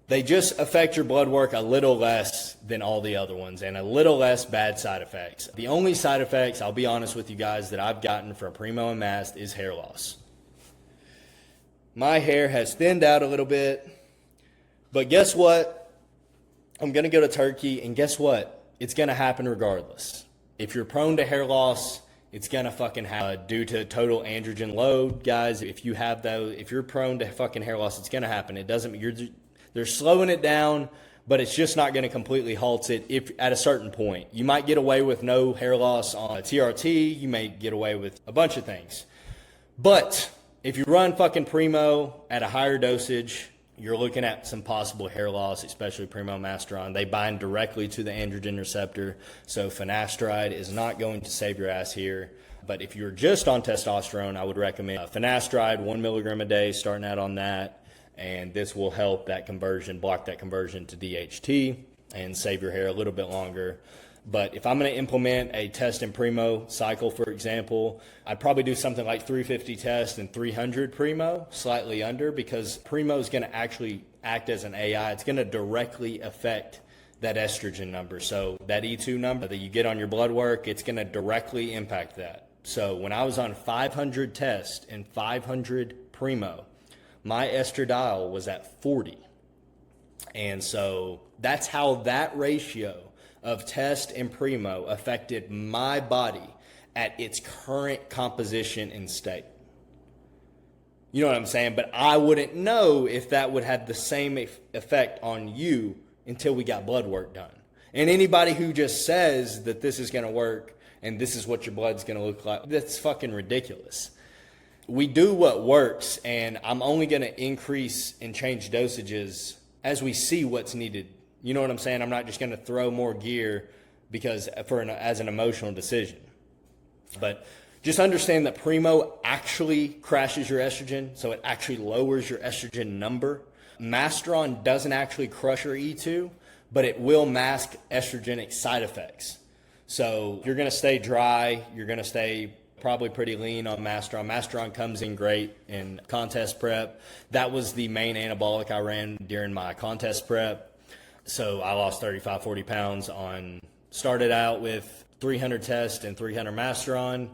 they just affect your blood work a little less than all the other ones and a little less bad side effects. The only side effects, I'll be honest with you guys, that I've gotten from Primo and Mast is hair loss. My hair has thinned out a little bit, but guess what? I'm going to go to Turkey, and guess what? It's going to happen regardless. If you're prone to hair loss, it's going to fucking happen. Due to total androgen load, guys, if you're prone to fucking hair loss, it's going to happen. They're slowing it down, but it's just not going to completely halt it if at a certain point. You might get away with no hair loss on a TRT. You may get away with a bunch of things. But if you run fucking Primo at a higher dosage, you're looking at some possible hair loss, especially Primo Masteron. They bind directly to the androgen receptor, so finasteride is not going to save your ass here. But if you're just on testosterone, I would recommend finasteride, 1 milligram a day, starting out on that. And this will help that conversion, block that conversion to DHT and save your hair a little bit longer. But if I'm going to implement a test and Primo cycle, for example, I'd probably do something like 350 test and 300 Primo, slightly under, because Primo is going to actually act as an AI. It's going to directly affect that estrogen number. So that E2 number that you get on your blood work, it's going to directly impact that. So when I was on 500 test and 500 Primo, my estradiol was at 40. And so that's how that ratio of test and Primo affected my body at its current composition and state. You know what I'm saying? But I wouldn't know if that would have the same effect on you until we got blood work done. And anybody who just says that this is going to work and this is what your blood's going to look like. That's fucking ridiculous. We do what works, and I'm only going to increase and change dosages as we see what's needed. You know what I'm saying? I'm not just going to throw more gear because as an emotional decision. But just understand that Primo actually crashes your estrogen, so it actually lowers your estrogen number. Masteron doesn't actually crush your E2, but it will mask estrogenic side effects. So you're going to stay dry. You're going to stay probably pretty lean on Masteron. Masteron comes in great in contest prep. That was the main anabolic I ran during my contest prep. So I lost 35, 40 pounds started out with 300 test and 300 Masteron,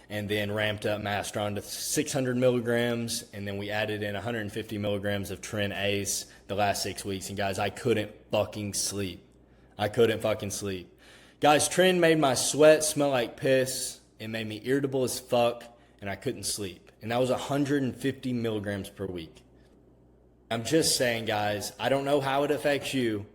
and then ramped up Masteron to 600 milligrams, and then we added in 150 milligrams of Tren Ace the last 6 weeks. And guys, I couldn't fucking sleep. Guys, Tren made my sweat smell like piss. It made me irritable as fuck, and I couldn't sleep. And that was 150 milligrams per week. I'm just saying, guys, I don't know how it affects you,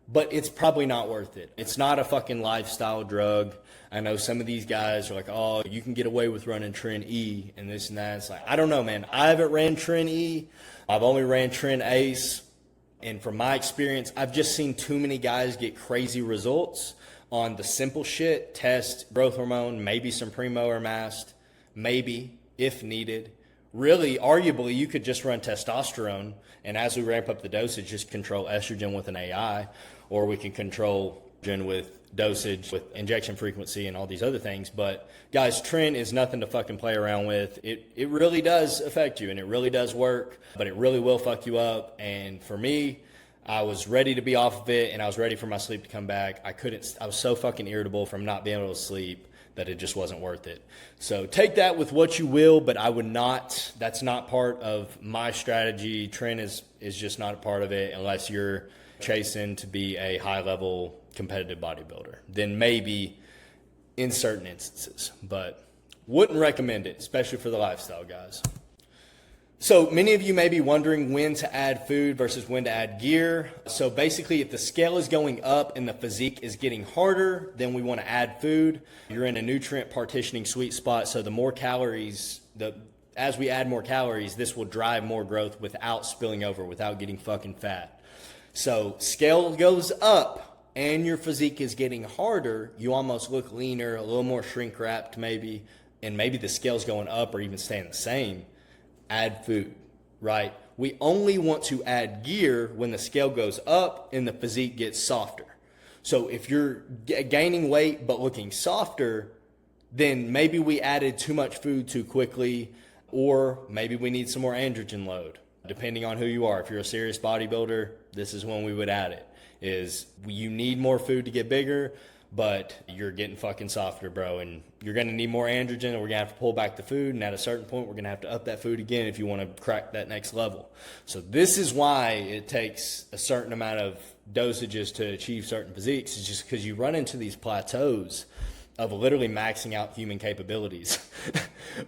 but it's probably not worth it. It's not a fucking lifestyle drug. I know some of these guys are like, oh, you can get away with running Tren E and this and that. It's like, I don't know, man. I haven't ran Tren E. I've only ran Tren Ace. And from my experience, I've just seen too many guys get crazy results on the simple shit, test, growth hormone, maybe some Primo or Mast, maybe, if needed. Really, arguably, you could just run testosterone, and as we ramp up the dosage, just control estrogen with an AI, or we can control estrogen with dosage, with injection frequency, and all these other things. But guys, Tren is nothing to fucking play around with. It really does affect you, and it really does work, but it really will fuck you up. And for me, I was ready to be off of it, and I was ready for my sleep to come back. I was so fucking irritable from not being able to sleep that it just wasn't worth it. So take that with what you will, but I would not, that's not part of my strategy. Tren is just not a part of it unless you're chasing to be a high-level competitive bodybuilder. Then maybe in certain instances, but wouldn't recommend it, especially for the lifestyle guys. So many of you may be wondering when to add food versus when to add gear. So basically, if the scale is going up and the physique is getting harder, then we want to add food. You're in a nutrient partitioning sweet spot, so the more calories, as we add more calories, this will drive more growth without spilling over, without getting fucking fat. So scale goes up and your physique is getting harder, you almost look leaner, a little more shrink wrapped maybe, and maybe the scale's going up or even staying the same. Add food, right? We only want to add gear when the scale goes up and the physique gets softer. So if you're gaining weight but looking softer, then maybe we added too much food too quickly, or maybe we need some more androgen load. Depending on who you are. If you're a serious bodybuilder, this is when we would add it. Is you need more food to get bigger, but you're getting fucking softer, bro, and you're going to need more androgen, and we're going to have to pull back the food, and at a certain point, we're going to have to up that food again if you want to crack that next level. So this is why it takes a certain amount of dosages to achieve certain physiques. It's just because you run into these plateaus of literally maxing out human capabilities.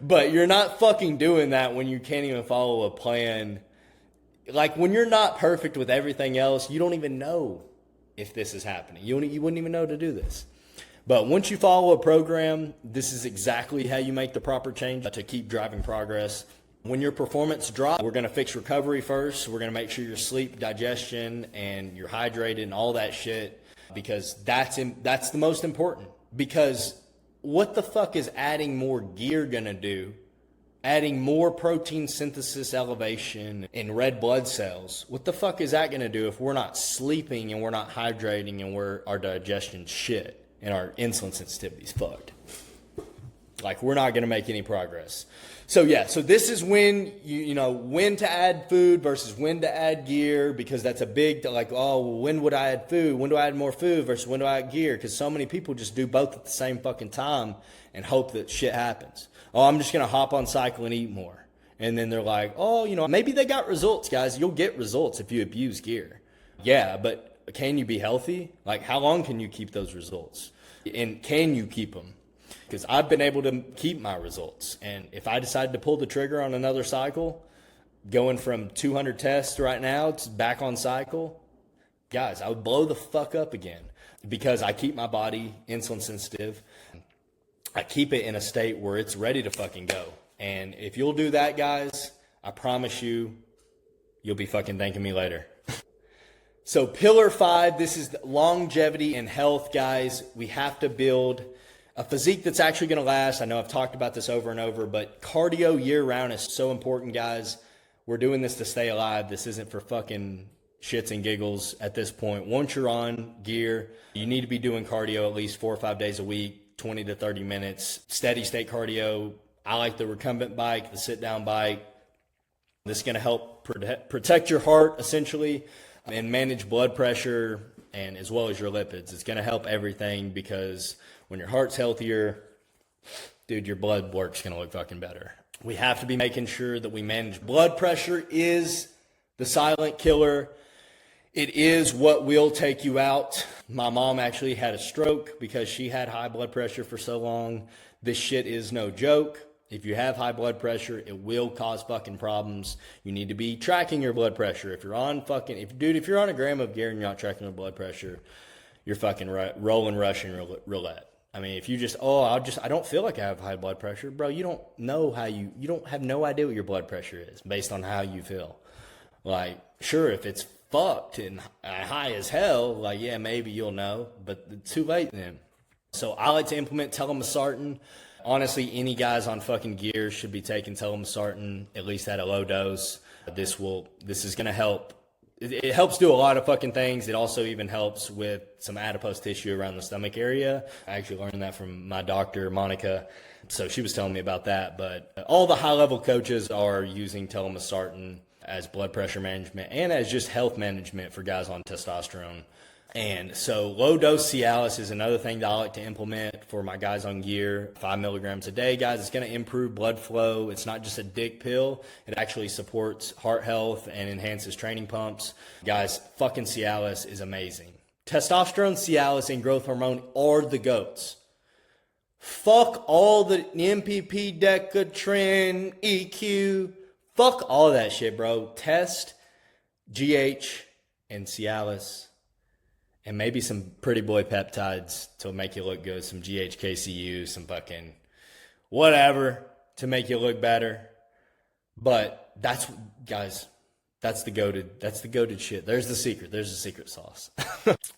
But you're not fucking doing that when you can't even follow a plan. Like, when you're not perfect with everything else, you don't even know if this is happening. You wouldn't even know to do this. But once you follow a program, this is exactly how you make the proper change to keep driving progress. When your performance drops, we're going to fix recovery first. We're going to make sure your sleep, digestion, and you're hydrated and all that shit, because that's the most important. Because what the fuck is adding more gear going to do? Adding more protein synthesis elevation in red blood cells. What the fuck is that going to do if we're not sleeping and we're not hydrating and our digestion's shit and our insulin sensitivity's fucked? Like, we're not going to make any progress. So yeah, so this is when you know when to add food versus when to add gear, because that's a big, like, oh, well, when would I add food? When do I add more food versus when do I add gear? Because so many people just do both at the same fucking time and hope that shit happens. Oh, I'm just going to hop on cycle and eat more. And then they're like, oh, you know, maybe they got results, guys. You'll get results if you abuse gear. Yeah, but can you be healthy? Like, how long can you keep those results? And can you keep them? Because I've been able to keep my results. And if I decide to pull the trigger on another cycle, going from 200 tests right now to back on cycle, guys, I would blow the fuck up again, because I keep my body insulin sensitive. I keep it in a state where it's ready to fucking go. And if you'll do that, guys, I promise you, you'll be fucking thanking me later. So pillar 5, this is longevity and health, guys. We have to build a physique that's actually going to last. I know I've talked about this over and over, but cardio year round is so important, guys. We're doing this to stay alive. This isn't for fucking shits and giggles at this point. Once you're on gear, you need to be doing cardio at least 4 or 5 days a week, 20 to 30 minutes, steady state cardio. I like the recumbent bike, the sit down bike. This is going to help protect your heart essentially and manage blood pressure and as well as your lipids. It's going to help everything because when your heart's healthier, dude, your blood work's going to look fucking better. We have to be making sure that we manage blood pressure is the silent killer. It is what will take you out. My mom actually had a stroke because she had high blood pressure for so long. This shit is no joke. If you have high blood pressure, it will cause fucking problems. You need to be tracking your blood pressure. If you're on if you're on a gram of gear and you're not tracking your blood pressure, you're fucking rolling Russian roulette. I mean, if you just, I don't feel like I have high blood pressure, bro, you don't know you don't have no idea what your blood pressure is based on how you feel. Like, sure, if it's fucked and high as hell, like, yeah, maybe you'll know, but it's too late then. So I like to implement telomesartan. Honestly, any guys on fucking gear should be taking telomesartan, at least at a low dose. This is going to help. It helps do a lot of fucking things. It also even helps with some adipose tissue around the stomach area. I actually learned that from my doctor, Monica. So she was telling me about that. But all the high-level coaches are using telomesartan as blood pressure management and as just health management for guys on testosterone. And so low-dose Cialis is another thing that I like to implement for my guys on gear. 5 milligrams a day, guys. It's going to improve blood flow. It's not just a dick pill. It actually supports heart health and enhances training pumps. Guys, fucking Cialis is amazing. Testosterone, Cialis, and growth hormone are the GOATs. Fuck all the MPP, Decatrin, EQ. Fuck all that shit, bro. Test, GH, and Cialis. And maybe some pretty boy peptides to make you look good. Some GHKCU, some fucking whatever to make you look better. But that's the goated shit. There's the secret. There's the secret sauce.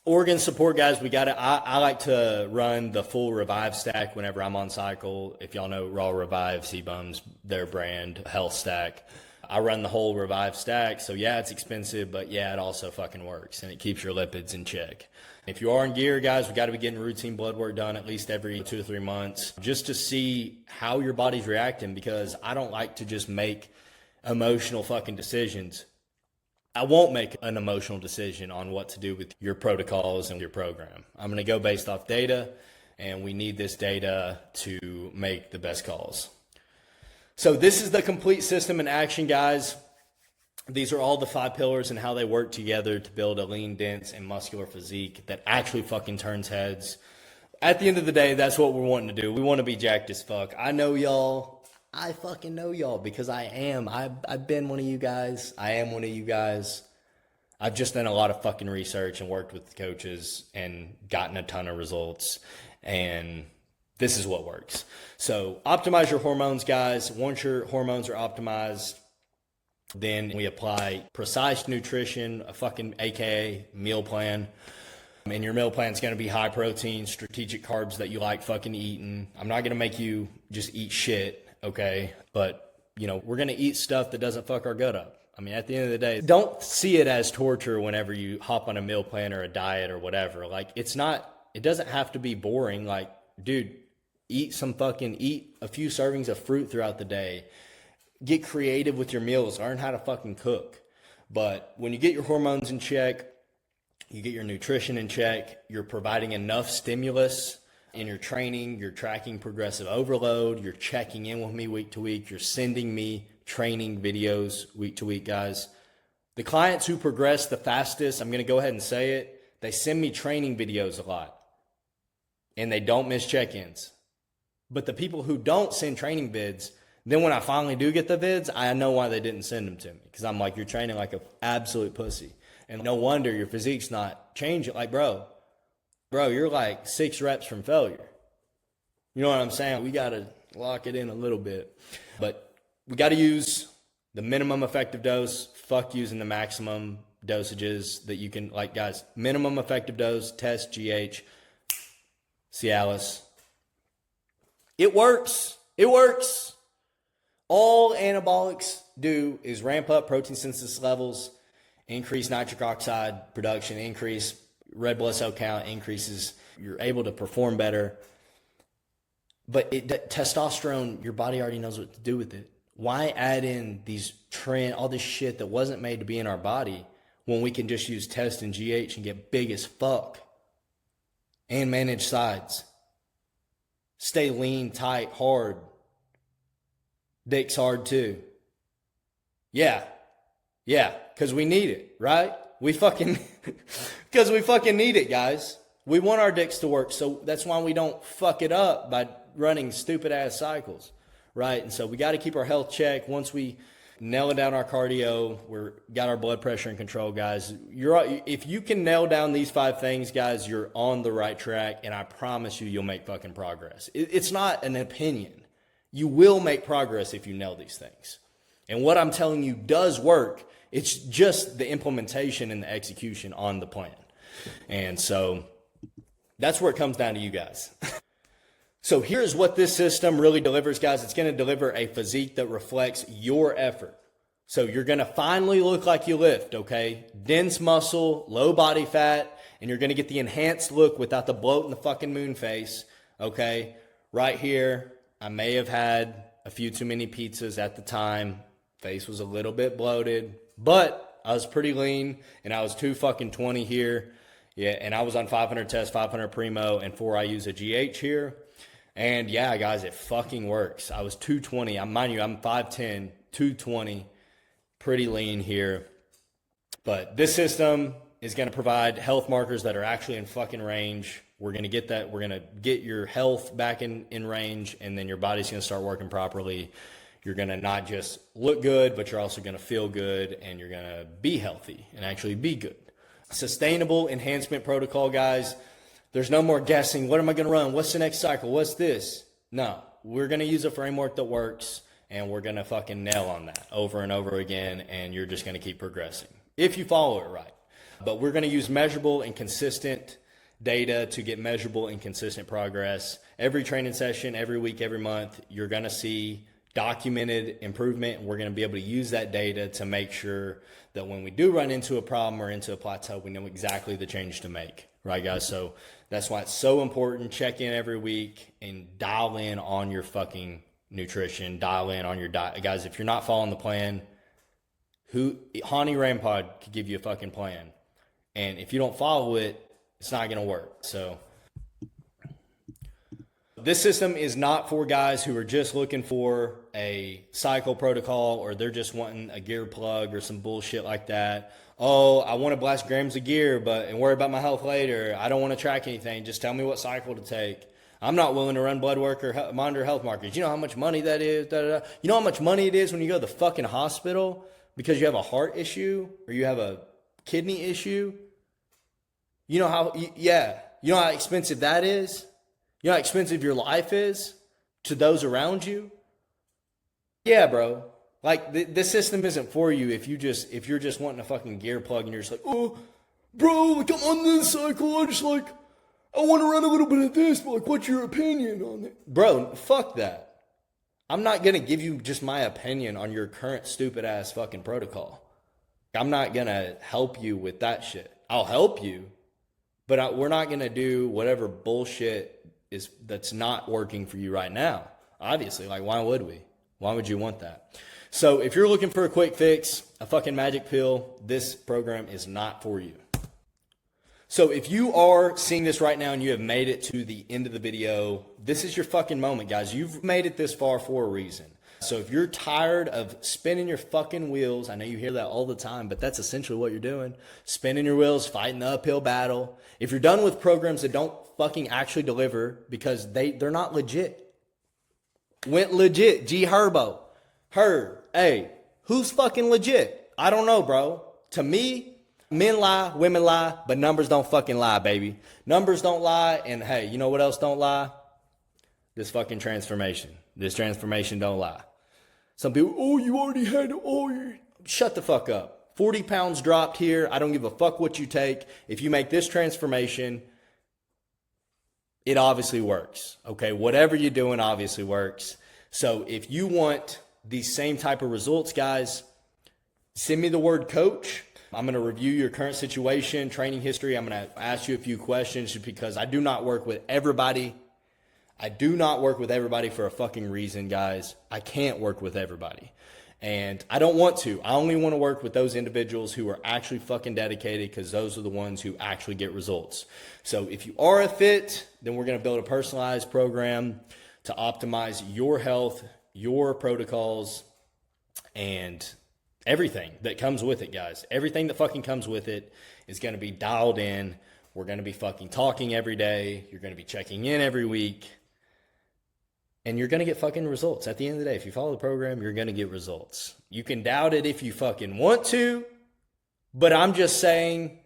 Organ support, guys. I like to run the full Revive stack whenever I'm on cycle. If y'all know Raw Revive, C-Bums, their brand, health stack. I run the whole Revive stack, so yeah, it's expensive, but yeah, it also fucking works, and it keeps your lipids in check. If you are in gear, guys, we got to be getting routine blood work done at least every 2 to 3 months, just to see how your body's reacting, because I don't like to just make emotional fucking decisions. I won't make an emotional decision on what to do with your protocols and your program. I'm going to go based off data, and we need this data to make the best calls. So this is the complete system in action, guys. These are all the 5 pillars and how they work together to build a lean, dense, and muscular physique that actually fucking turns heads. At the end of the day, that's what we're wanting to do. We want to be jacked as fuck. I know y'all. I fucking know y'all because I am. I've been one of you guys. I am one of you guys. I've just done a lot of fucking research and worked with coaches and gotten a ton of results. And this is what works. So optimize your hormones, guys. Once your hormones are optimized, then we apply precise nutrition, a fucking AKA meal plan. And your meal plan is going to be high protein, strategic carbs that you like fucking eating. I'm not going to make you just eat shit, okay? But, we're going to eat stuff that doesn't fuck our gut up. I mean, at the end of the day, don't see it as torture whenever you hop on a meal plan or a diet or whatever. Like, it doesn't have to be boring. Like, dude, eat a few servings of fruit throughout the day. Get creative with your meals. Learn how to fucking cook. But when you get your hormones in check, you get your nutrition in check, you're providing enough stimulus in your training, you're tracking progressive overload, you're checking in with me week to week, you're sending me training videos week to week, guys. The clients who progress the fastest, I'm going to go ahead and say it, they send me training videos a lot. And they don't miss check-ins. But the people who don't send training vids, then when I finally do get the vids, I know why they didn't send them to me. Because I'm like, you're training like an absolute pussy. And no wonder your physique's not changing. Like, bro, you're like 6 reps from failure. You know what I'm saying? We got to lock it in a little bit. But we got to use the minimum effective dose. Fuck using the maximum dosages that you can, like, guys, minimum effective dose, test GH, Cialis. It works. It works. All anabolics do is ramp up protein synthesis levels, increase nitric oxide production, increase red blood cell count, increases, you're able to perform better. But testosterone, your body already knows what to do with it. Why add in all this shit that wasn't made to be in our body when we can just use test and GH and get big as fuck and manage sides? Stay lean, tight, hard. Dick's hard too. Yeah, because we need it, right? Because we fucking need it, guys. We want our dicks to work, so that's why we don't fuck it up by running stupid ass cycles, right? And so we got to keep our health checked. Once we nail down our cardio, got our blood pressure in control, guys. If you can nail down these 5 things, guys, you're on the right track, and I promise you'll make fucking progress. It's not an opinion. You will make progress if you nail these things. And what I'm telling you does work. It's just the implementation and the execution on the plan. And so that's where it comes down to you guys. So here's what this system really delivers, guys. It's going to deliver a physique that reflects your effort. So you're going to finally look like you lift, okay? Dense muscle, low body fat, and you're going to get the enhanced look without the bloat and the fucking moon face, okay? Right here, I may have had a few too many pizzas at the time. Face was a little bit bloated, but I was pretty lean, and I was 220 here. Yeah, and I was on 500 test, 500 primo, and 4 I use a GH here. And yeah, guys, it fucking works. I was 220. Mind you, I'm 5'10", 220, pretty lean here. But this system is going to provide health markers that are actually in fucking range. We're going to get that. We're going to get your health back in range, and then your body's going to start working properly. You're going to not just look good, but you're also going to feel good, and you're going to be healthy and actually be good. Sustainable enhancement protocol, guys. There's no more guessing. What am I going to run? What's the next cycle? What's this? No, we're going to use a framework that works, and we're going to fucking nail on that over and over again, and you're just going to keep progressing if you follow it right. But we're going to use measurable and consistent data to get measurable and consistent progress. Every training session, every week, every month, you're going to see documented improvement, and we're going to be able to use that data to make sure that when we do run into a problem or into a plateau, we know exactly the change to make. Right, guys? So that's why it's so important. Check in every week and dial in on your fucking nutrition. Dial in on your diet. Guys, if you're not following the plan, Hani Rampod could give you a fucking plan. And if you don't follow it, it's not going to work. So this system is not for guys who are just looking for a cycle protocol, or they're just wanting a gear plug or some bullshit like that. Oh, I want to blast grams of gear and worry about my health later. I don't want to track anything. Just tell me what cycle to take. I'm not willing to run blood work or monitor health markers. You know how much money that is? You know how much money it is when you go to the fucking hospital because you have a heart issue or you have a kidney issue? You know how, yeah. You know how expensive that is? You know how expensive your life is to those around you? Yeah, bro. Like, this system isn't for you if you're just wanting a fucking gear plug and you're just like, oh, bro, like, I'm on this cycle. I want to run a little bit of this, but like, what's your opinion on it? Bro, fuck that. I'm not going to give you just my opinion on your current stupid ass fucking protocol. I'm not going to help you with that shit. I'll help you, but we're not going to do whatever bullshit that's not working for you right now. Obviously, like, why would we? Why would you want that? So if you're looking for a quick fix, a fucking magic pill, this program is not for you. So if you are seeing this right now and you have made it to the end of the video, this is your fucking moment, guys. You've made it this far for a reason. So if you're tired of spinning your fucking wheels, I know you hear that all the time, but that's essentially what you're doing. Spinning your wheels, fighting the uphill battle. If you're done with programs that don't fucking actually deliver because they're not legit. Went legit, G Herbo. Herb, hey, who's fucking legit? I don't know, bro. To me, men lie, women lie, but numbers don't fucking lie, baby. Numbers don't lie, and hey, you know what else don't lie? this fucking transformation. This transformation don't lie. Some people, oh, you already had, shut the fuck up. 40 pounds dropped here. I don't give a fuck what you take. If you make this transformation, it obviously works. Okay, whatever you're doing obviously works. So if you want these same type of results, guys, send me the word coach. I'm going to review your current situation, training history. I'm going to ask you a few questions because I do not work with everybody. I do not work with everybody for a fucking reason, guys. I can't work with everybody. And I don't want to. I only want to work with those individuals who are actually fucking dedicated, because those are the ones who actually get results. So if you are a fit, then we're going to build a personalized program to optimize your health, your protocols, and everything that comes with it, guys. Everything that fucking comes with it is going to be dialed in. We're going to be fucking talking every day. You're going to be checking in every week. And you're going to get fucking results. At the end of the day, if you follow the program, you're going to get results. You can doubt it if you fucking want to, but I'm just saying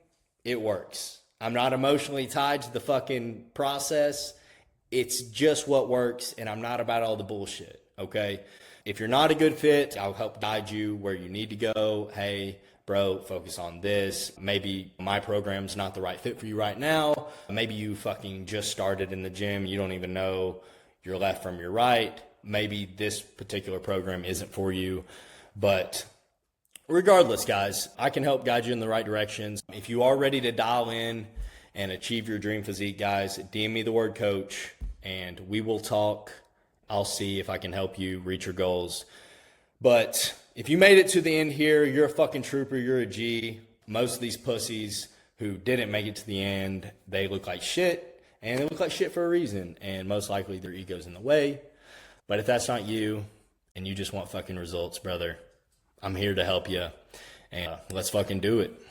it works. I'm not emotionally tied to the fucking process. It's just what works, and I'm not about all the bullshit, okay? If you're not a good fit, I'll help guide you where you need to go. Hey, bro, focus on this. Maybe my program's not the right fit for you right now. Maybe you fucking just started in the gym. You don't even know your left from your right. Maybe this particular program isn't for you. But regardless, guys, I can help guide you in the right directions. If you are ready to dial in and achieve your dream physique, guys, DM me the word coach and we will talk. I'll see if I can help you reach your goals. But if you made it to the end here, you're a fucking trooper, you're a G. Most of these pussies who didn't make it to the end, they look like shit. And they look like shit for a reason. And most likely their ego's in the way. But if that's not you and you just want fucking results, brother, I'm here to help you. And let's fucking do it.